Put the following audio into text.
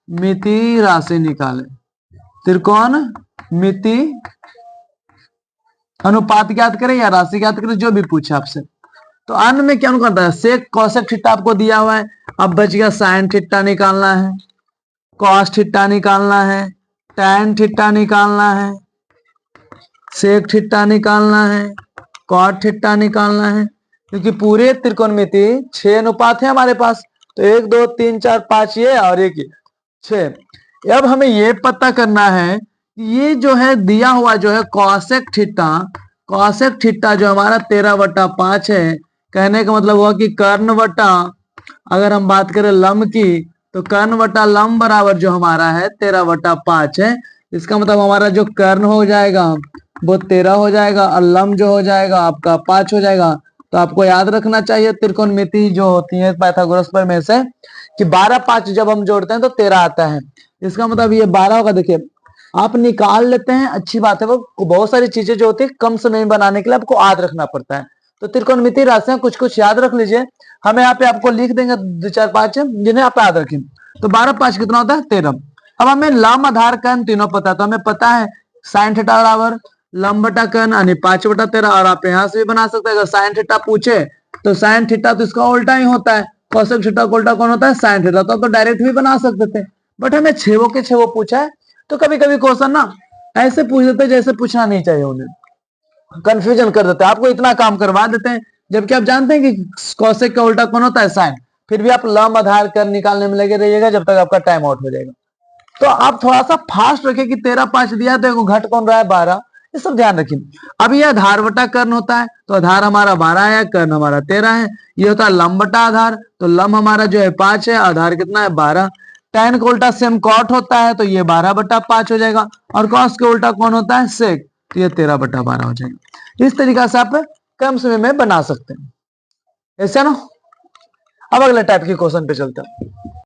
मिति राशि निकाले। त्रिकोणमिति अनुपात ज्ञात करें या राशि ज्ञात करें, जो भी पूछे आपसे। तो अन्य में क्या करता है, सेक कौशक थीटा आपको दिया हुआ है। अब बच गया साइन थीटा निकालना है, कॉस थीटा निकालना है, टैन थीटा निकालना है, सेक थीटा निकालना है, कॉट थीटा निकालना है। क्योंकि पूरे त्रिकोणमिति 6 अनुपात है हमारे पास, तो 1 2 3 4 5 ये और 1 6। अब हमें ये पता करना है ये जो है दिया हुआ जो है कॉसेक थीटा जो हमारा 13/5 है। कहने का मतलब हुआ कि कर्ण वटा, अगर हम बात करें लंब की, तो कर्ण वटा लंब बराबर जो हमारा है 13/5 है। इसका मतलब हमारा जो कर्ण हो जाएगा वो 13 हो जाएगा और लंब जो हो जाएगा आपका 5 हो जाएगा। तो आपको याद रखना चाहिए त्रिकोणमिति जो होती है पाइथागोरस प्रमेय से कि 12 5 जब हम जोड़ते हैं तो 13 आता है। इसका मतलब ये 12 होगा। देखिए आप निकाल लेते हैं, अच्छी बात है, वो बहुत सारी चीजें जो होती है कम समय में बनाने के लिए आपको याद रखना पड़ता है। तो त्रिकोणमिति राशियां कुछ कुछ याद रख लीजिए, हमें यहाँ पे आपको लिख देंगे 2 4 5 जिन्हें आप याद रखें। तो 12 5 कितना होता है 13। अब हमें लंब आधार कर्ण तीनों पता है, तो हमें पता है साइन थीटा बराबर लंब बटा कर्ण यानी 5/13। और आप यहाँ से भी बना सकते हैं, अगर साइन थीटा पूछे तो साइन थीटा तो इसका उल्टा ही होता है, कोसेक थीटा का उल्टा कौन होता है साइन थीटा। तो डायरेक्ट भी बना सकते थे, बट हमें छेवों के छेवों पूछा है, तो कभी कभी क्वेश्चन ना ऐसे पूछ देते हैं जैसे पूछना नहीं चाहिए, उन्हें कंफ्यूजन कर देते हैं, आपको इतना काम करवा देते हैं, जबकि आप जानते हैं कि कोसेक का उल्टा कौन होता है साइन। फिर भी आप लंब आधार कर्ण निकालने में लगे रहिएगा जब तक आपका टाइम आउट हो जाएगा। तो आप थोड़ा सा फास्ट रखें कि 13 5 दिया तो घट कौन रहा है 12, ये सब ध्यान रखिए। अब ये आधार बटा कर्ण होता है, तो आधार हमारा 12 है, कर्ण हमारा 13 है। ये होता है लंब बटा आधार, तो लंब हमारा जो है 5 है, आधार कितना है 12। टैन का उल्टा सेम कॉट होता है, तो ये 12/5 हो जाएगा। और कॉस के उल्टा कौन होता है सेक, तो ये 13/12 हो जाएगा। इस तरीका से आप कम समय में बना सकते हैं, ऐसा ना। अब अगले टाइप के क्वेश्चन पे चलते हैं।